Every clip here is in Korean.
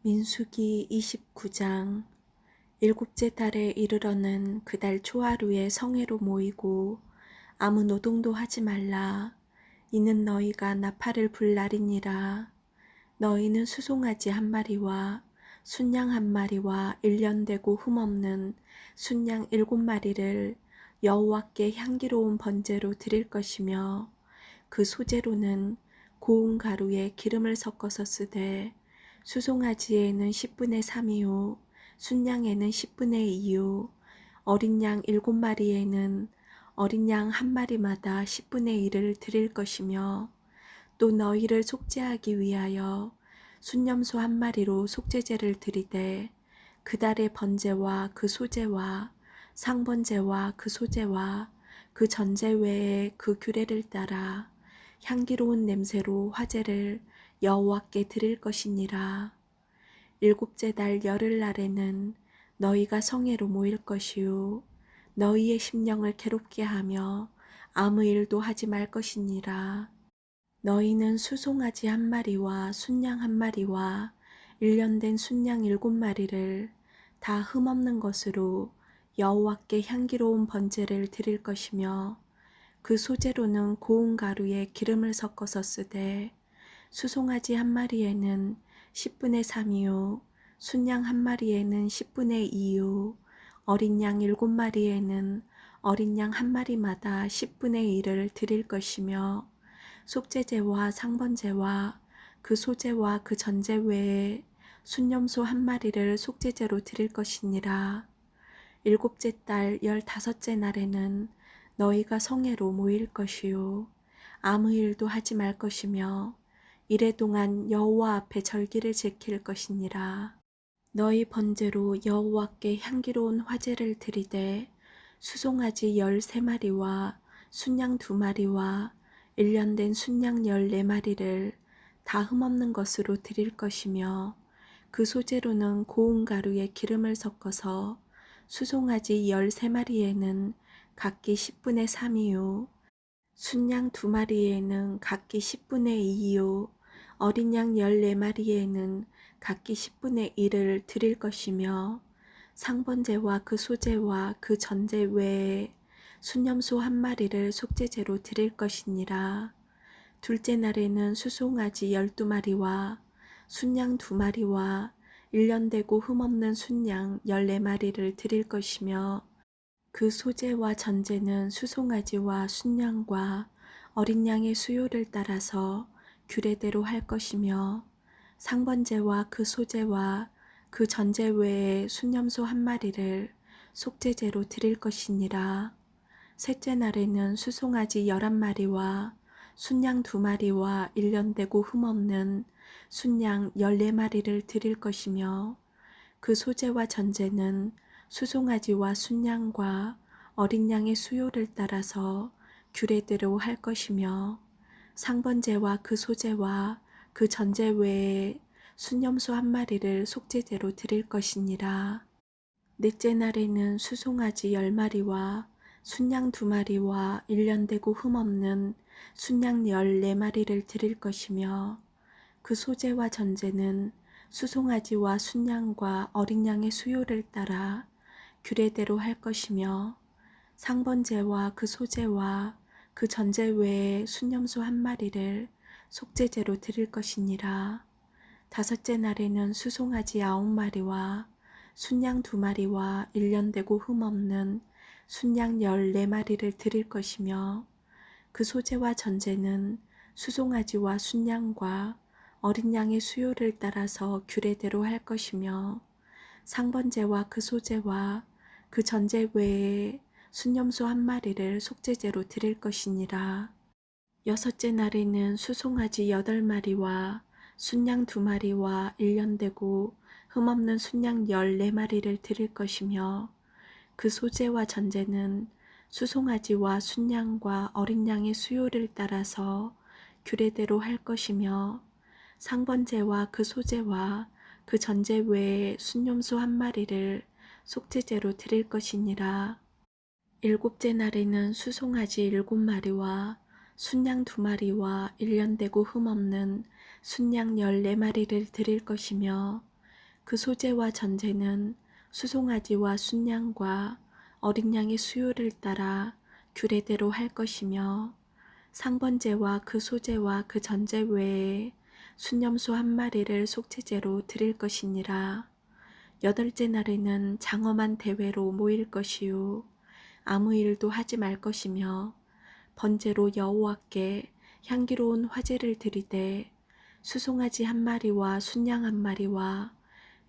민수기 29장. 일곱째 달에 이르러는 그 달 초하루에 성회로 모이고 아무 노동도 하지 말라. 이는 너희가 나팔을 불 날이니라. 너희는 수송아지 한 마리와 순양 한 마리와 일련되고 흠없는 순양 7마리를 여호와께 향기로운 번제로 드릴 것이며, 그 소재로는 고운 가루에 기름을 섞어서 쓰되, 수송아지에는 10분의 3이요 순양에는 10분의 2요 어린 양 7마리에는 어린 양 한 마리마다 10분의 1을 드릴 것이며, 또 너희를 속죄하기 위하여 순염소 한 마리로 속죄제를 드리되, 그 달의 번제와 그 소제와 상번제와 그 소제와 그 전제 외에 그 규례를 따라 향기로운 냄새로 화제를 여호와께 드릴 것이니라. 일곱째 달 열흘날에는 너희가 성회로 모일 것이요 너희의 심령을 괴롭게 하며 아무 일도 하지 말 것이니라. 너희는 수송아지 한 마리와 순양 한 마리와 일련된 순양 7마리를 다 흠없는 것으로 여호와께 향기로운 번제를 드릴 것이며, 그 소재로는 고운 가루에 기름을 섞어서 쓰되, 수송아지 한 마리에는 10분의 3이요 순양 한 마리에는 10분의 2요 어린 양 7마리에는 어린 양 한 마리마다 10분의 1을 드릴 것이며, 속죄제와 상번제와 그 소제와 그 전제 외에 순염소 한 마리를 속죄제로 드릴 것이니라. 일곱째 달 15째 날에는 너희가 성회로 모일 것이요 아무 일도 하지 말 것이며, 이래 동안 여호와 앞에 절기를 지킬 것이니라. 너희 번제로 여호와께 향기로운 화제를 드리되, 수송아지 13마리와 순양 2마리와 일련된 순양 14마리를 다 흠없는 것으로 드릴 것이며, 그 소재로는 고운 가루에 기름을 섞어서 수송아지 13마리에는 각기 10분의 3이요 순양 2마리에는 각기 10분의 2이요 어린 양 14마리에는 각기 10분의 1을 드릴 것이며, 상번제와 그 소제와 그 전제 외에 순염소 한 마리를 속죄제로 드릴 것이니라. 둘째 날에는 수송아지 12마리와 순양 2마리와 일련되고 흠없는 순양 14마리를 드릴 것이며, 그 소제와 전제는 수송아지와 순양과 어린 양의 수요를 따라서 규례대로 할 것이며, 상번제와 그 소제와 그 전제 외에 순염소 한 마리를 속죄제로 드릴 것이니라. 셋째 날에는 수송아지 11마리와 순양 2마리와 일련되고 흠없는 순양 14마리를 드릴 것이며, 그 소제와 전제는 수송아지와 순양과 어린 양의 수요를 따라서 규례대로 할 것이며, 상번제와 그 소제와 그 전제 외에 순염소 한 마리를 속죄제로 드릴 것이니라. 넷째 날에는 수송아지 10마리와 순양 2마리와 일련되고 흠없는 순양 14마리를 드릴 것이며, 그 소제와 전제는 수송아지와 순양과 어린 양의 수요를 따라 규례대로 할 것이며, 상번제와 그 소제와 그 전제 외에 순염소 한 마리를 속죄제로 드릴 것이니라. 다섯째 날에는 수송아지 9마리와 순양 2마리와 일련되고 흠없는 순양 14마리를 드릴 것이며, 그 소제와 전제는 수송아지와 순양과 어린 양의 수요를 따라서 규례대로 할 것이며, 상번제와 그 소제와 그 전제 외에 순염소 한 마리를 속죄제로 드릴 것이니라. 여섯째 날에는 수송아지 8마리와 순양 2마리와 일련되고 흠없는 순양 14마리를 드릴 것이며, 그 소제와 전제는 수송아지와 순양과 어린 양의 수요를 따라서 규례대로 할 것이며, 상번제와 그 소제와 그 전제 외에 순염소 한 마리를 속죄제로 드릴 것이니라. 일곱째 날에는 수송아지 7마리와 순양 2마리와 일련되고 흠없는 순양 14마리를 드릴 것이며, 그 소재와 전제는 수송아지와 순양과 어린 양의 수요를 따라 규례대로 할 것이며 상번제와 그 소재와 그 전제 외에 순념소 한 마리를 속죄제로 드릴 것이니라. 여덟째 날에는 장엄한 대회로 모일 것이요 아무 일도 하지 말 것이며 번제로 여호와께 향기로운 화제를 드리되 수송아지 한 마리와 순양 한 마리와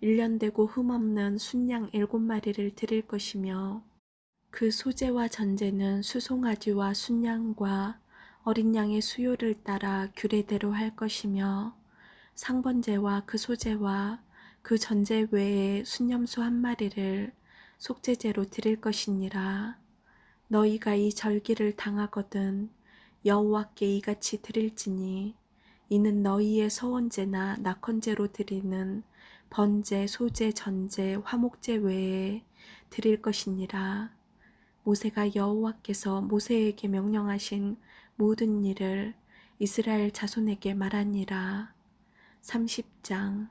일련되고 흠없는 순양 7마리를 드릴 것이며 그 소재와 전제는 수송아지와 순양과 어린 양의 수요를 따라 규례대로 할 것이며 상번제와 그 소재와 그 전제 외에 순념소 한 마리를 속죄제로 드릴 것이니라. 너희가 이 절기를 당하거든 여호와께 이같이 드릴지니 이는 너희의 서원제나 낙헌제로 드리는 번제, 소제, 전제, 화목제 외에 드릴 것이니라. 모세가 여호와께서 모세에게 명령하신 모든 일을 이스라엘 자손에게 말하니라. 30장.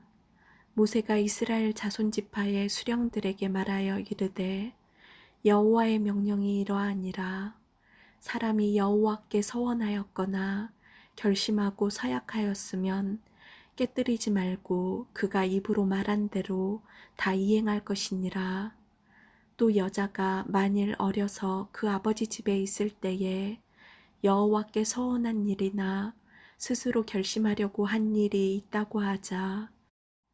모세가 이스라엘 자손 지파의 수령들에게 말하여 이르되 여호와의 명령이 이러하니라. 사람이 여호와께 서원하였거나 결심하고 서약하였으면 깨뜨리지 말고 그가 입으로 말한 대로 다 이행할 것이니라. 또 여자가 만일 어려서 그 아버지 집에 있을 때에 여호와께 서원한 일이나 스스로 결심하려고 한 일이 있다고 하자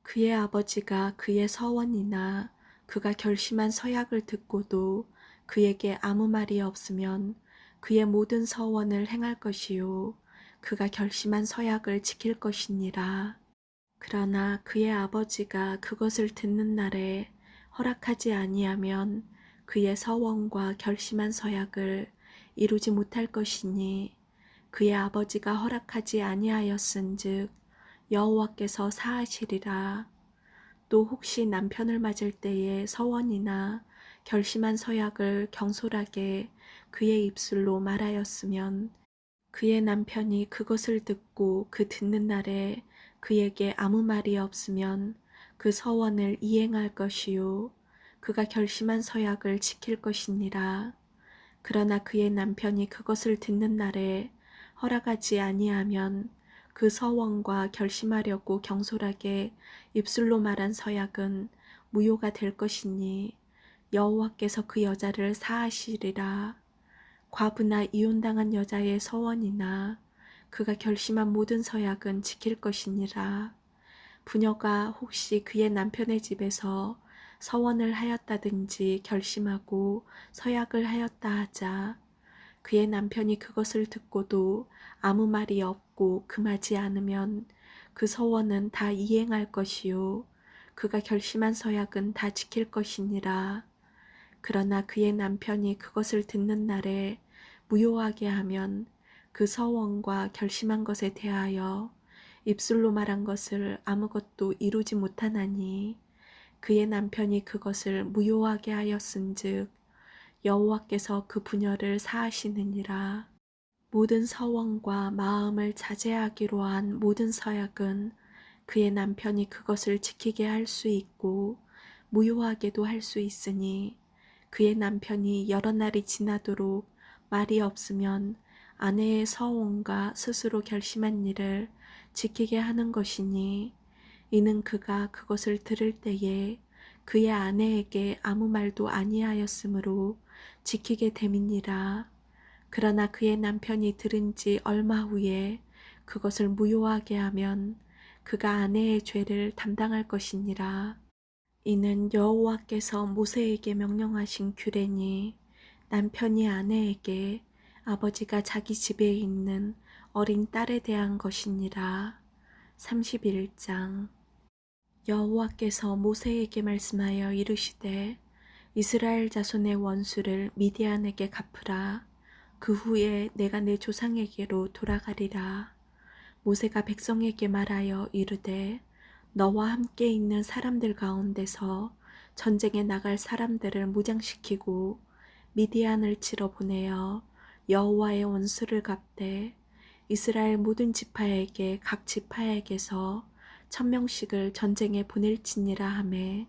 그의 아버지가 그의 서원이나 그가 결심한 서약을 듣고도 그에게 아무 말이 없으면 그의 모든 서원을 행할 것이요 그가 결심한 서약을 지킬 것이니라. 그러나 그의 아버지가 그것을 듣는 날에 허락하지 아니하면 그의 서원과 결심한 서약을 이루지 못할 것이니 그의 아버지가 허락하지 아니하였은즉 여호와께서 사하시리라. 또 혹시 남편을 맞을 때에 서원이나 결심한 서약을 경솔하게 그의 입술로 말하였으면 그의 남편이 그것을 듣고 그 듣는 날에 그에게 아무 말이 없으면 그 서원을 이행할 것이요 그가 결심한 서약을 지킬 것이니라. 그러나 그의 남편이 그것을 듣는 날에 허락하지 아니하면 그 서원과 결심하려고 경솔하게 입술로 말한 서약은 무효가 될 것이니 여호와께서 그 여자를 사하시리라. 과부나 이혼당한 여자의 서원이나 그가 결심한 모든 서약은 지킬 것이니라. 부녀가 혹시 그의 남편의 집에서 서원을 하였다든지 결심하고 서약을 하였다 하자 그의 남편이 그것을 듣고도 아무 말이 없고 금하지 않으면 그 서원은 다 이행할 것이요 그가 결심한 서약은 다 지킬 것이니라. 그러나 그의 남편이 그것을 듣는 날에 무효하게 하면 그 서원과 결심한 것에 대하여 입술로 말한 것을 아무것도 이루지 못하나니 그의 남편이 그것을 무효하게 하였은즉 여호와께서 그 부녀를 사하시느니라. 모든 서원과 마음을 자제하기로 한 모든 서약은 그의 남편이 그것을 지키게 할 수 있고 무효하게도 할 수 있으니 그의 남편이 여러 날이 지나도록 말이 없으면 아내의 서원과 스스로 결심한 일을 지키게 하는 것이니 이는 그가 그것을 들을 때에 그의 아내에게 아무 말도 아니하였으므로 지키게 됨이니라. 그러나 그의 남편이 들은 지 얼마 후에 그것을 무효하게 하면 그가 아내의 죄를 담당할 것이니라. 이는 여호와께서 모세에게 명령하신 규례니 남편이 아내에게 아버지가 자기 집에 있는 어린 딸에 대한 것이니라. 31장. 여호와께서 모세에게 말씀하여 이르시되 이스라엘 자손의 원수를 미디안에게 갚으라. 그 후에 내가 내 조상에게로 돌아가리라. 모세가 백성에게 말하여 이르되 너와 함께 있는 사람들 가운데서 전쟁에 나갈 사람들을 무장시키고 미디안을 치러 보내어 여호와의 원수를 갚되 이스라엘 모든 지파에게 각 지파에게서 1000명씩을 전쟁에 보낼지니라 하매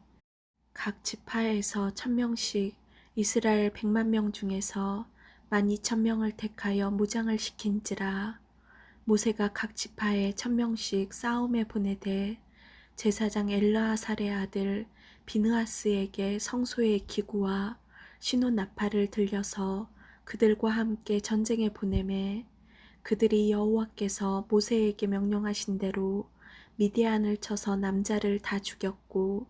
각 지파에서 1000명씩 이스라엘 100만 명 중에서 12000명을 택하여 무장을 시킨지라. 모세가 각 지파에 1000명씩 싸움에 보내되 제사장 엘르아살의 아들 비느하스에게 성소의 기구와 신혼 나팔을 들려서 그들과 함께 전쟁에 보내매 그들이 여호와께서 모세에게 명령하신 대로 미디안을 쳐서 남자를 다 죽였고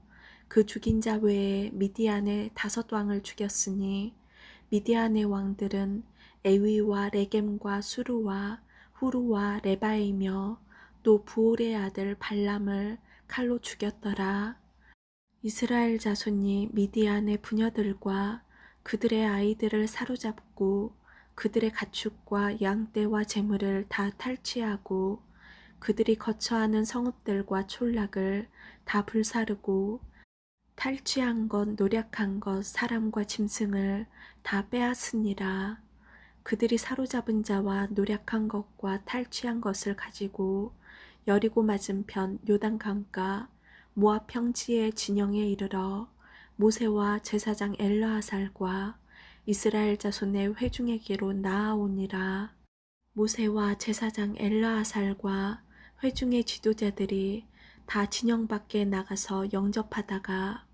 그 죽인 자 외에 미디안의 5왕을 죽였으니 미디안의 왕들은 에위와 레겜과 수르와 후루와 레바이며 또 부올의 아들 발람을 칼로 죽였더라. 이스라엘 자손이 미디안의 부녀들과 그들의 아이들을 사로잡고 그들의 가축과 양떼와 재물을 다 탈취하고 그들이 거처하는 성읍들과 촌락을 다 불사르고 탈취한 것, 노략한 것, 사람과 짐승을 다 빼앗으니라. 그들이 사로잡은 자와 노략한 것과 탈취한 것을 가지고 여리고 맞은편 요단강가 모압 평지의 진영에 이르러 모세와 제사장 엘르아살과 이스라엘 자손의 회중에게로 나아오니라. 모세와 제사장 엘르아살과 회중의 지도자들이 다 진영 밖에 나가서 영접하다가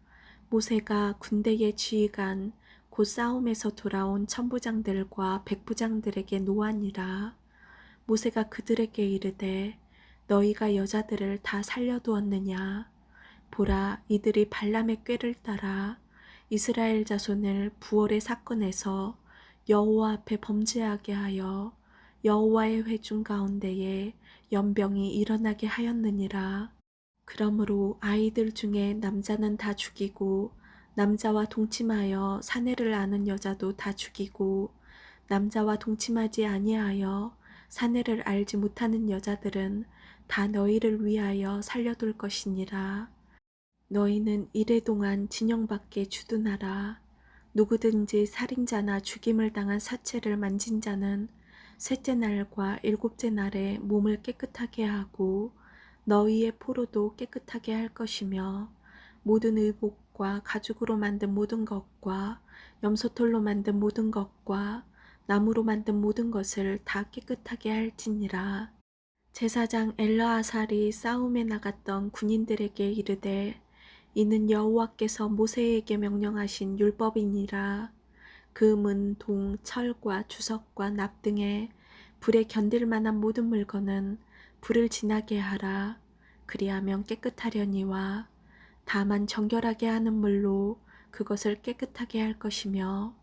모세가 군대의 지휘관 곧 싸움에서 돌아온 천부장들과 백부장들에게 노하니라. 모세가 그들에게 이르되 너희가 여자들을 다 살려두었느냐. 보라, 이들이 발람의 꾀를 따라 이스라엘 자손을 부올의 사건에서 여호와 앞에 범죄하게 하여 여호와의 회중 가운데에 연병이 일어나게 하였느니라. 그러므로 아이들 중에 남자는 다 죽이고 남자와 동침하여 사내를 아는 여자도 다 죽이고 남자와 동침하지 아니하여 사내를 알지 못하는 여자들은 다 너희를 위하여 살려둘 것이니라. 너희는 이레동안 진영 밖에 주둔하라. 누구든지 살인자나 죽임을 당한 사체를 만진 자는 셋째 날과 일곱째 날에 몸을 깨끗하게 하고 너희의 포로도 깨끗하게 할 것이며 모든 의복과 가죽으로 만든 모든 것과 염소털로 만든 모든 것과 나무로 만든 모든 것을 다 깨끗하게 할지니라. 제사장 엘르아살이 싸움에 나갔던 군인들에게 이르되 이는 여호와께서 모세에게 명령하신 율법이니라. 금, 동, 철과 주석과 납 등의 불에 견딜 만한 모든 물건은 불을 지나게 하라. 그리하면 깨끗하려니와 다만 정결하게 하는 물로 그것을 깨끗하게 할 것이며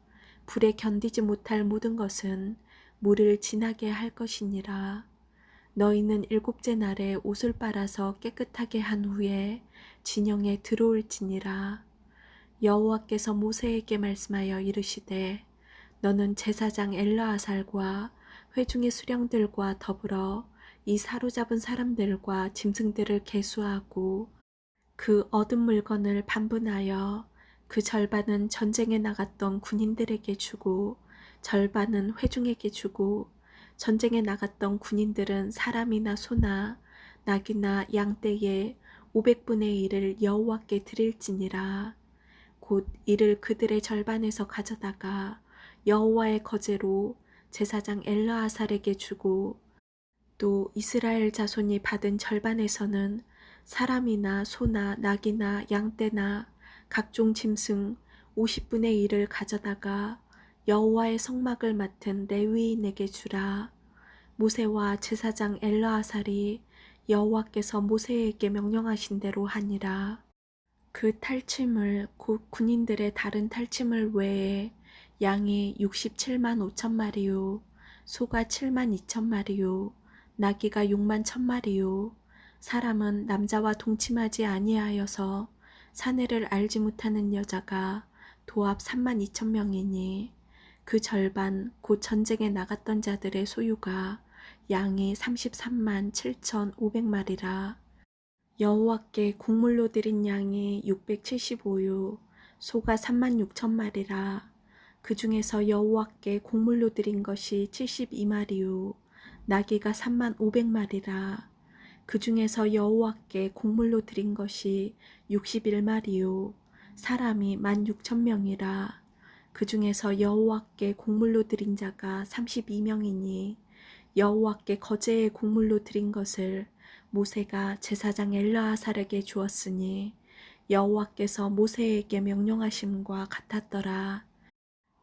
불에 견디지 못할 모든 것은 물을 지나게 할 것이니라. 너희는 일곱째 날에 옷을 빨아서 깨끗하게 한 후에 진영에 들어올지니라. 여호와께서 모세에게 말씀하여 이르시되 너는 제사장 엘르아살과 회중의 수령들과 더불어 이 사로잡은 사람들과 짐승들을 계수하고 그 얻은 물건을 반분하여 그 절반은 전쟁에 나갔던 군인들에게 주고 절반은 회중에게 주고 전쟁에 나갔던 군인들은 사람이나 소나 낙이나 양떼의 500분의 1을 여호와께 드릴지니라. 곧 이를 그들의 절반에서 가져다가 여호와의 거제로 제사장 엘르아살에게 주고 또 이스라엘 자손이 받은 절반에서는 사람이나 소나 낙이나 양떼나 각종 짐승 50분의 1을 가져다가 여호와의 성막을 맡은 레위인에게 주라. 모세와 제사장 엘르아살이 여호와께서 모세에게 명령하신 대로 하니라. 그 탈취물 곧 군인들의 다른 탈취물 외에 양이 67만 5천 마리요 소가 7만 2천 마리요 나귀가 6만 1천 마리요 사람은 남자와 동침하지 아니하여서 사내를 알지 못하는 여자가 도합 3만 2천 명이니 그 절반 곧 전쟁에 나갔던 자들의 소유가 양이 33만 7천 5백마리라. 여호와께 곡물로 드린 양이 675요 소가 3만 6천 마리라. 그 중에서 여호와께 곡물로 드린 것이 72마리요 나귀가 3만 5백마리라. 그 중에서 여호와께 곡물로 드린 것이 61마리요 사람이 16,000명이라. 그 중에서 여호와께 곡물로 드린 자가 32명이니 여호와께 거제의 곡물로 드린 것을 모세가 제사장 엘르아살에게 주었으니 여호와께서 모세에게 명령하심과 같았더라.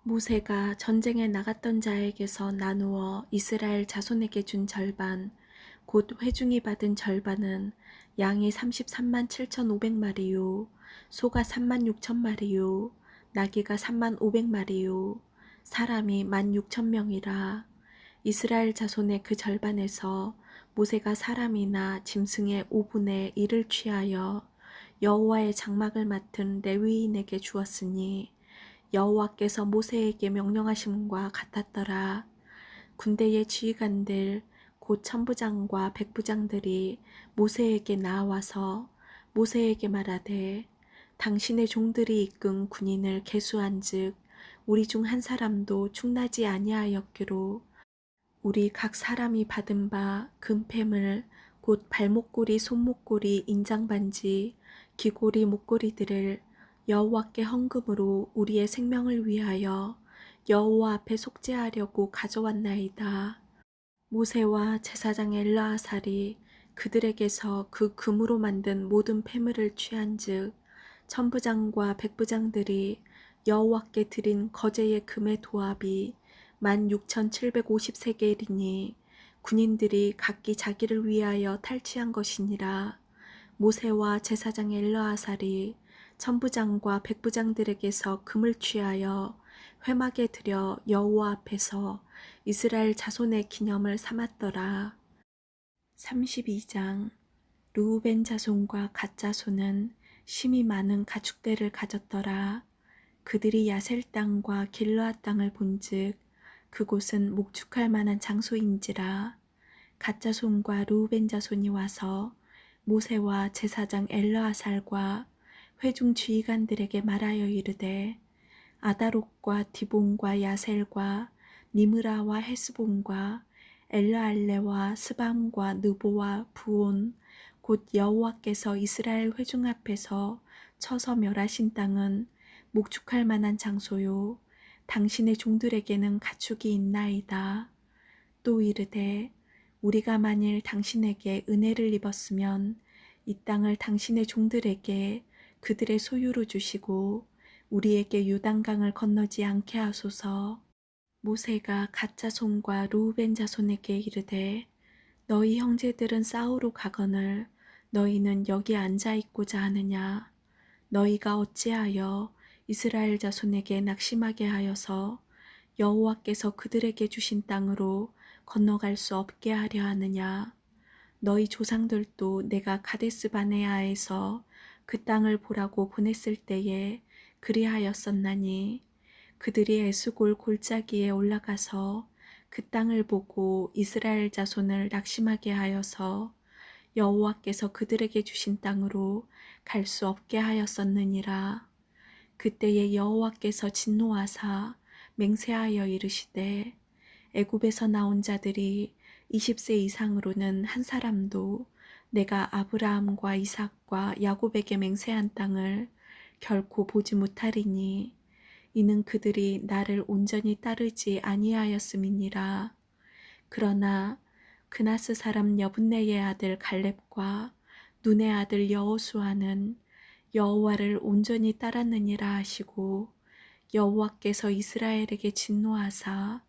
모세가 전쟁에 나갔던 자에게서 나누어 이스라엘 자손에게 준 절반, 곧 회중이 받은 절반은 양이 33만 7,500마리요, 소가 3만 6천마리요, 나귀가 3만 500마리요, 사람이 16,000명이라. 이스라엘 자손의 그 절반에서 모세가 사람이나 짐승의 5분의 1을 취하여 여호와의 장막을 맡은 레위인에게 주었으니 여호와께서 모세에게 명령하심과 같았더라. 군대의 지휘관들 곧 천부장과 백부장들이 모세에게 나와서 모세에게 말하되 당신의 종들이 이끈 군인을 계수한즉 우리 중 한 사람도 충나지 아니하였기로 우리 각 사람이 받은 바 금패물 곧 발목고리 손목고리 인장반지 귀고리 목고리들을 여호와께 헌금으로 우리의 생명을 위하여 여호와 앞에 속죄하려고 가져왔나이다. 모세와 제사장 엘르아살이 그들에게서 그 금으로 만든 모든 패물을 취한즉 천부장과 백부장들이 여호와께 드린 거제의 금의 도합이 16,750세겔이니 군인들이 각기 자기를 위하여 탈취한 것이니라. 모세와 제사장 엘르아살이 천부장과 백부장들에게서 금을 취하여 회막에 들여 여호와 앞에서 이스라엘 자손의 기념을 삼았더라. 32장. 르우벤 자손과 갓 자손은 심이 많은 가축대를 가졌더라. 그들이 야셀 땅과 길르앗 땅을 본즉 그곳은 목축할 만한 장소인지라. 갓 자손과 르우벤 자손이 와서 모세와 제사장 엘르아살과 회중 지휘관들에게 말하여 이르되 아다롯과 디본과 야셀과 니므라와 헤스본과 엘르알레와 스밤과 느보와 부온 곧 여호와께서 이스라엘 회중 앞에서 쳐서 멸하신 땅은 목축할 만한 장소요 당신의 종들에게는 가축이 있나이다. 또 이르되 우리가 만일 당신에게 은혜를 입었으면 이 땅을 당신의 종들에게 그들의 소유로 주시고 우리에게 요단강을 건너지 않게 하소서. 모세가 갓 자손과 르우벤 자손에게 이르되 너희 형제들은 싸우러 가거늘 너희는 여기 앉아 있고자 하느냐. 너희가 어찌하여 이스라엘 자손에게 낙심하게 하여서 여호와께서 그들에게 주신 땅으로 건너갈 수 없게 하려 하느냐. 너희 조상들도 내가 가데스 바네아에서 그 땅을 보라고 보냈을 때에 그리하였었나니 그들이 에스골 골짜기에 올라가서 그 땅을 보고 이스라엘 자손을 낙심하게 하여서 여호와께서 그들에게 주신 땅으로 갈 수 없게 하였었느니라. 그때에 여호와께서 진노하사 맹세하여 이르시되 애굽에서 나온 자들이 20세 이상으로는 한 사람도 내가 아브라함과 이삭과 야곱에게 맹세한 땅을 결코 보지 못하리니 이는 그들이 나를 온전히 따르지 아니하였음이니라. 그러나 그나스 사람 여분네의 아들 갈렙과 눈의 아들 여호수아는 여호와를 온전히 따랐느니라 하시고 여호와께서 이스라엘에게 진노하사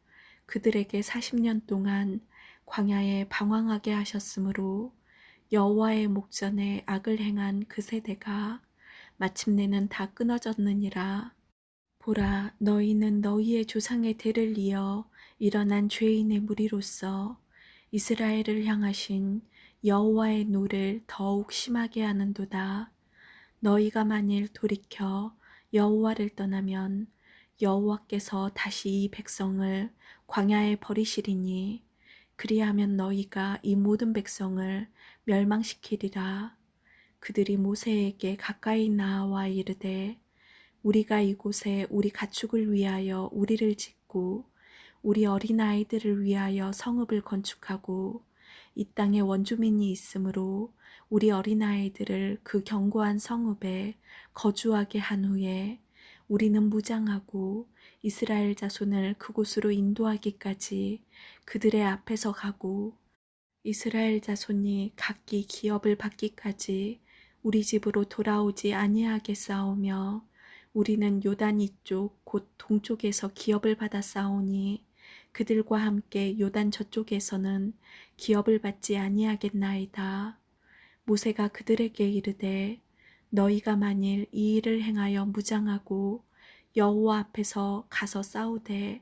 그들에게 40년 동안 광야에 방황하게 하셨으므로 여호와의 목전에 악을 행한 그 세대가 마침내는 다 끊어졌느니라. 보라, 너희는 너희의 조상의 대를 이어 일어난 죄인의 무리로서 이스라엘을 향하신 여호와의 노를 더욱 심하게 하는도다. 너희가 만일 돌이켜 여호와를 떠나면 여호와께서 다시 이 백성을 광야에 버리시리니 그리하면 너희가 이 모든 백성을 멸망시키리라. 그들이 모세에게 가까이 나아와 이르되 우리가 이곳에 우리 가축을 위하여 우리를 짓고 우리 어린아이들을 위하여 성읍을 건축하고 이 땅에 원주민이 있으므로 우리 어린아이들을 그 견고한 성읍에 거주하게 한 후에 우리는 무장하고 이스라엘 자손을 그곳으로 인도하기까지 그들의 앞에서 가고 이스라엘 자손이 각기 기업을 받기까지 우리 집으로 돌아오지 아니하게 싸우며 우리는 요단 이쪽 곧 동쪽에서 기업을 받아 싸우니 그들과 함께 요단 저쪽에서는 기업을 받지 아니하겠나이다. 모세가 그들에게 이르되 너희가 만일 이 일을 행하여 무장하고 여호와 앞에서 가서 싸우되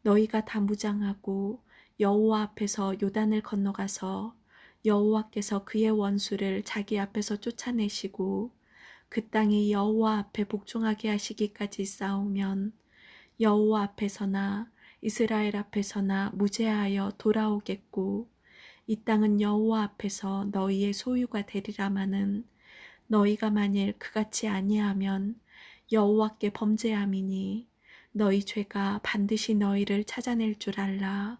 너희가 다 무장하고 여호와 앞에서 요단을 건너가서 여호와께서 그의 원수를 자기 앞에서 쫓아내시고 그 땅이 여호와 앞에 복종하게 하시기까지 싸우면 여호와 앞에서나 이스라엘 앞에서나 무죄하여 돌아오겠고 이 땅은 여호와 앞에서 너희의 소유가 되리라마는 너희가 만일 그같이 아니하면 여호와께 범죄함이니 너희 죄가 반드시 너희를 찾아낼 줄 알라.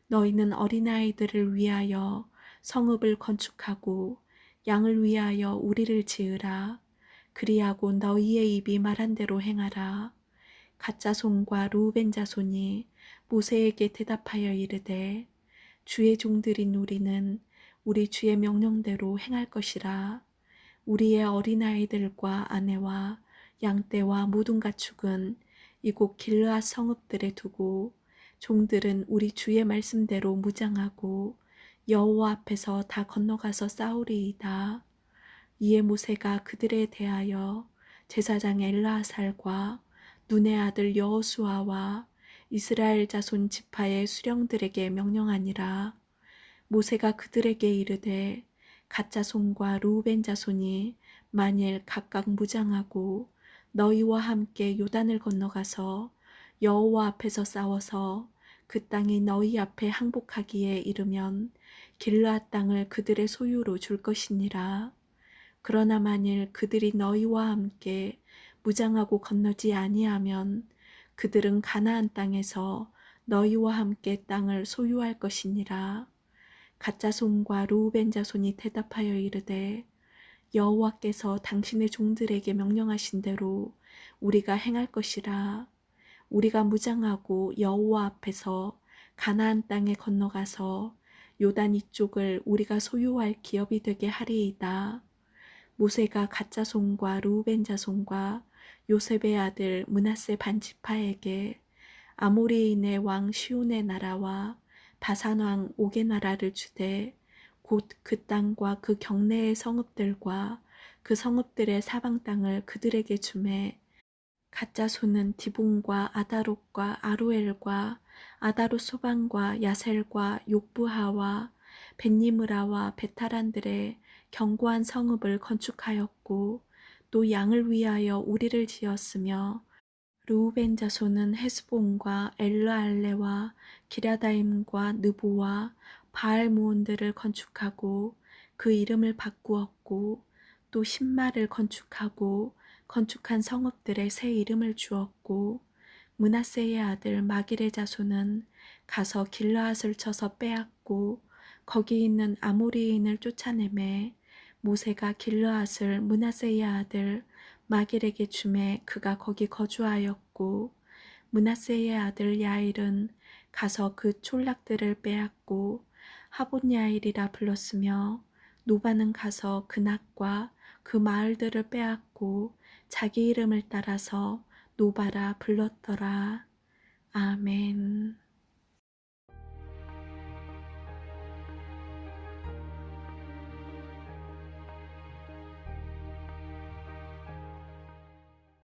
너희는 어린아이들을 위하여 성읍을 건축하고 양을 위하여 우리를 지으라. 그리하고 너희의 입이 말한 대로 행하라. 갓 자손과 루벤 자손이 모세에게 대답하여 이르되 주의 종들인 우리는 우리 주의 명령대로 행할 것이라. 우리의 어린아이들과 아내와 양떼와 모든 가축은 이곳 길르앗 성읍들에 두고 종들은 우리 주의 말씀대로 무장하고 여호와 앞에서 다 건너가서 싸우리이다. 이에 모세가 그들에 대하여 제사장 엘르아살과 눈의 아들 여호수아와 이스라엘 자손 지파의 수령들에게 명령하니라. 모세가 그들에게 이르되 갓 자손과 루벤 자손이 만일 각각 무장하고 너희와 함께 요단을 건너가서 여호와 앞에서 싸워서 그 땅이 너희 앞에 항복하기에 이르면 길르앗 땅을 그들의 소유로 줄 것이니라. 그러나 만일 그들이 너희와 함께 무장하고 건너지 아니하면 그들은 가나안 땅에서 너희와 함께 땅을 소유할 것이니라. 갓 자손과 루벤 자손이 대답하여 이르되 여호와께서 당신의 종들에게 명령하신 대로 우리가 행할 것이라. 우리가 무장하고 여호와 앞에서 가나안 땅에 건너가서 요단 이쪽을 우리가 소유할 기업이 되게 하리이다. 모세가 갓 자손과 루벤 자손과 요셉의 아들 므낫세 반지파에게 아모리인의 왕 시온의 나라와 바산 왕 옥의 나라를 주되 곧 그 땅과 그 경내의 성읍들과 그 성읍들의 사방 땅을 그들에게 주매 갓 자손은 디본과 아다롯과 아로엘과 아다롯 소반과 야셀과 욕부하와 벳니므라와 베타란들의 견고한 성읍을 건축하였고 또 양을 위하여 우리를 지었으며 르우벤 자손은 헤스본과 엘르알레와 기랴다임과 느보와 바알모온들을 건축하고 그 이름을 바꾸었고 또 신마를 건축하고 건축한 성읍들의 새 이름을 주었고 므낫세의 아들 마길의 자손은 가서 길르앗을 쳐서 빼앗고 거기 있는 아모리인을 쫓아내매 모세가 길르앗을 므낫세의 아들 마길에게 주매 그가 거기 거주하였고 므낫세의 아들 야일은 가서 그 촌락들을 빼앗고 하봇 야일이라 불렀으며 노바는 가서 그 낙과 그 마을들을 빼앗고 자기 이름을 따라서 노바라 불렀더라. 아멘.